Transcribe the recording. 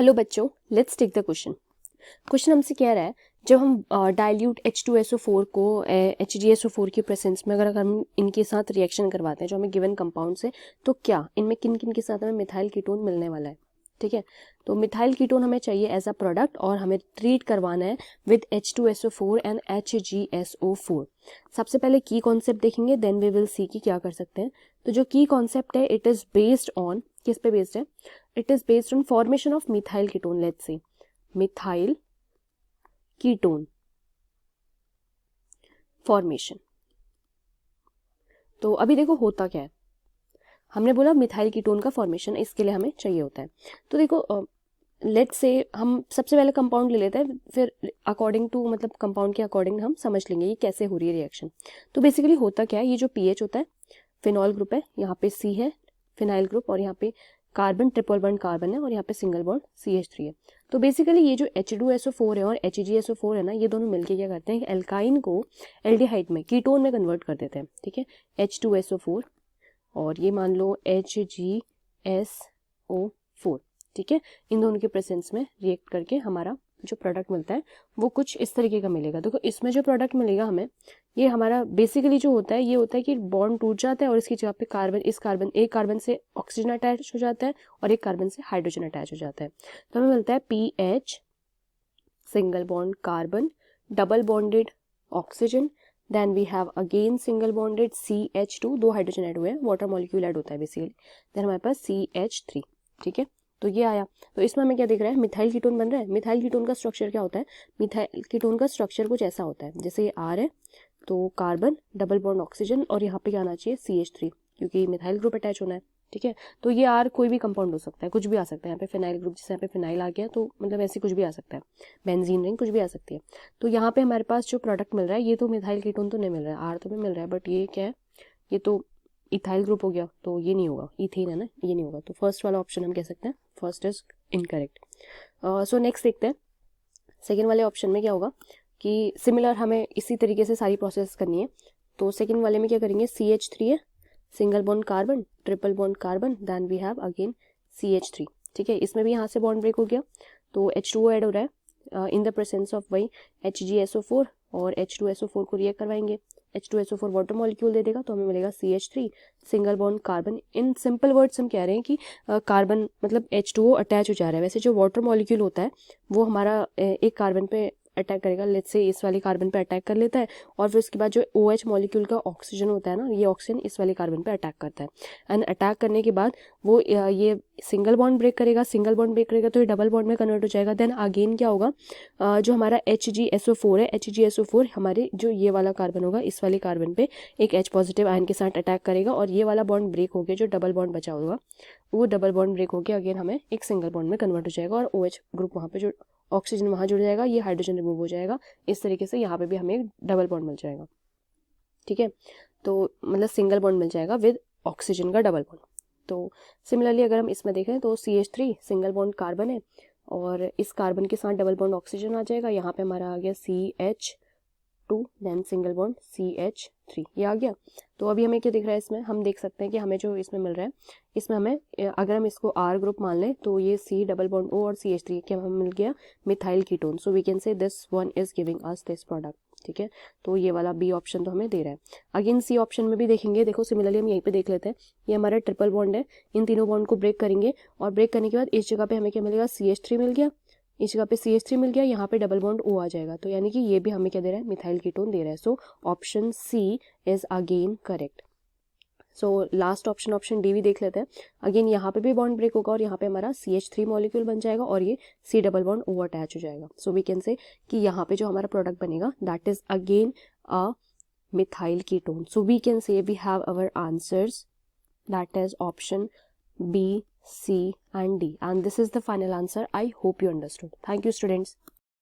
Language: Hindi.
हेलो बच्चों, लेट्स टेक द क्वेश्चन हमसे कह रहा है जब हम डाइल्यूट H2SO4 को HgSO4 की प्रेजेंस में अगर हम इनके साथ रिएक्शन करवाते हैं जो हमें गिवन कंपाउंड से, तो क्या इनमें किन किन के साथ हमें मिथाइल कीटोन मिलने वाला है। ठीक है, तो मिथाइल कीटोन हमें चाहिए एज अ प्रोडक्ट और हमें ट्रीट करवाना है विद H2SO4 एंड HgSO4। सबसे पहले की कॉन्सेप्ट देखेंगे, देन वी विल सी कि क्या कर सकते हैं। तो जो की कॉन्सेप्ट है इट इज बेस्ड ऑन, किस पे बेस्ड है, it is based on formation of methyl ketone. Let's say methyl ketone formation. तो अभी देखो होता क्या है, हमने बोला मिथाइल कीटोन का फॉर्मेशन इसके लिए हमें चाहिए होता है। तो देखो लेट्स से हम सबसे पहले कंपाउंड ले लेते हैं, फिर अकॉर्डिंग टू मतलब कंपाउंड के अकॉर्डिंग हम समझ लेंगे ये कैसे हो रही है रिएक्शन। तो बेसिकली होता क्या है, ये जो पीएच होता है, फिनॉल ग्रुप है, यहाँ पे सी है फिनाइल ग्रुप, और यहाँ पे कार्बन ट्रिपल बॉन्ड कार्बन है, और यहाँ पे सिंगल बॉन्ड CH3 है। तो बेसिकली ये जो H2SO4 है और HgSO4 है ना, ये दोनों मिलके क्या करते हैं, एल्काइन को एल्डिहाइड में कीटोन में कन्वर्ट कर देते हैं। ठीक है, H2SO4 और ये मान लो HgSO4। ठीक है, इन दोनों के प्रेजेंस में रिएक्ट करके हमारा जो प्रोडक्ट मिलता है वो कुछ इस तरीके का मिलेगा। देखो इसमें जो प्रोडक्ट मिलेगा हमें, ये हमारा बेसिकली जो होता है ये होता है कि बॉन्ड टूट जाता है और इसकी जगह पे एक कार्बन से ऑक्सीजन अटैच हो जाता है और एक कार्बन से हाइड्रोजन अटैच हो जाता है। तो हमें मिलता है PH single bond carbon double bonded oxygen, then we have again single bonded CH2, दो हाइड्रोजन ऐड हुए हैं, वाटर मॉलिक्यूल ऐड होता है बेसिकली, देन हमारे पास CH3। ठीक है, तो ये आया। तो इसमें हमें क्या दिख रहा है, मिथाइल कीटोन बन रहा है। मिथाइल कीटोन का स्ट्रक्चर क्या होता है, मिथाइल कीटोन का स्ट्रक्चर कुछ ऐसा होता है, जैसे ये R है तो कार्बन डबल बॉन्ड ऑक्सीजन और यहाँ पे क्या आना चाहिए CH3, क्योंकि मिथाइल ग्रुप अटैच होना है। ठीक है, तो ये R कोई भी कंपाउंड हो सकता है, कुछ भी आ सकता है। यहाँ पे फिनाइल ग्रुप, जैसे यहाँ पे फिनाइल आ गया तो मतलब ऐसे कुछ भी आ सकता है, बेंजीन रिंग कुछ भी आ सकती है। तो यहाँ पे हमारे पास जो प्रोडक्ट मिल रहा है ये तो मिथाइल कीटोन तो नहीं मिल रहा है, R तो भी मिल रहा है, बट ये क्या है, ये तो इथाइल ग्रुप हो गया, तो ये नहीं होगा, इथेन है ना, ये नहीं होगा। तो फर्स्ट वाला ऑप्शन हम कह सकते हैं first is incorrect. So next देखते हैं सेकेंड वाले ऑप्शन में क्या होगा कि सिमिलर हमें इसी तरीके से सारी प्रोसेस करनी है। तो सेकेंड वाले में क्या करेंगे, CH3 है, single bond carbon triple bond carbon, then we have again CH3। ठीक है, इसमें भी यहाँ से बॉन्ड ब्रेक हो गया तो H2O ऐड हो रहा है इन द प्रेजेंस ऑफ वही HgSO4 और H2SO4 को रिएक्ट करवाएंगे। H2SO4 वाटर मॉलिक्यूल दे देगा तो हमें मिलेगा CH3 single bond carbon. In simple words हम कह रहे हैं कि कार्बन मतलब H2O अटैच हो जा रहा है। वैसे जो वाटर मॉलिक्यूल होता है वो हमारा एक कार्बन पे अटैक करेगा, लेट्स से इस वाले कार्बन पे अटैक कर लेता है, और फिर उसके बाद जो OH मॉलिक्यूल का ऑक्सीजन होता है ना, ये ऑक्सीजन इस वाले कार्बन पे अटैक करता है, एंड अटैक करने के बाद वो ये सिंगल बॉन्ड ब्रेक करेगा, सिंगल बॉन्ड ब्रेक करेगा तो ये डबल बॉन्ड में कन्वर्ट हो जाएगा। देन अगेन क्या होगा, जो हमारा HgSO4 है, HgSO4 हमारे जो ये वाला कार्बन होगा इस वाले कार्बन पे एक H पॉजिटिव आयन के साथ अटैक करेगा, और ये वाला बॉन्ड ब्रेक हो गया, जो डबल बॉन्ड बचा होगा वो डबल बॉन्ड ब्रेक हो गया, अगेन हमें एक सिंगल बॉन्ड में कन्वर्ट हो जाएगा, और OH ग्रुप वहाँ पे जो ऑक्सीजन वहाँ जुड़ जाएगा, ये हाइड्रोजन रिमूव हो जाएगा। इस तरीके से यहाँ पे भी हमें एक डबल बॉन्ड मिल जाएगा। ठीक है, तो मतलब सिंगल बॉन्ड मिल जाएगा विद ऑक्सीजन का डबल बॉन्ड। तो सिमिलरली अगर हम इसमें देखें तो CH3 सिंगल बॉन्ड कार्बन है और इस कार्बन के साथ डबल बॉन्ड ऑक्सीजन आ जाएगा। यहाँ पे हमारा आ गया CH2 then single bond CH3, ये आ गया। तो अभी हमें क्या दिख रहा है इसमें, हम देख सकते हैं कि हमें जो इसमें मिल रहा है, इसमें हमें अगर हम इसको R ग्रुप मान लें तो ये C डबल बॉन्ड O और CH3 क्या हमें मिल गया, methyl ketone. So we can say this one is giving us this product. ठीक है, तो ये वाला B ऑप्शन तो हमें दे रहा है। अगेन C ऑप्शन में भी देखेंगे, देखो सिमिलरली हम यहीं पे देख लेते हैं, ये हमारा ट्रिपल बॉन्ड है, इन तीनों बॉन्ड को ब्रेक करेंगे और ब्रेक करने के बाद इस जगह पे हमें क्या मिलेगा, CH3 मिल गया, इस जगह पे CH3 मिल गया, यहाँ पे डबल बॉन्ड O आ जाएगा। तो यानी कि ये भी हमें क्या दे रहा है, मिथाइल कीटोन दे रहा है। So option C is again correct. So last option option D भी देख लेते हैं। अगेन यहाँ पे भी बॉन्ड ब्रेक होगा और यहाँ पे हमारा CH3 मॉलिक्यूल बन जाएगा और ये C double bond O attach हो जाएगा। सो वी कैन से कि यहाँ पे जो हमारा प्रोडक्ट बनेगा that is again a methyl ketone. So we can say we have our answers that is option B, C and D, and this is the final answer. I hope you understood. Thank you students.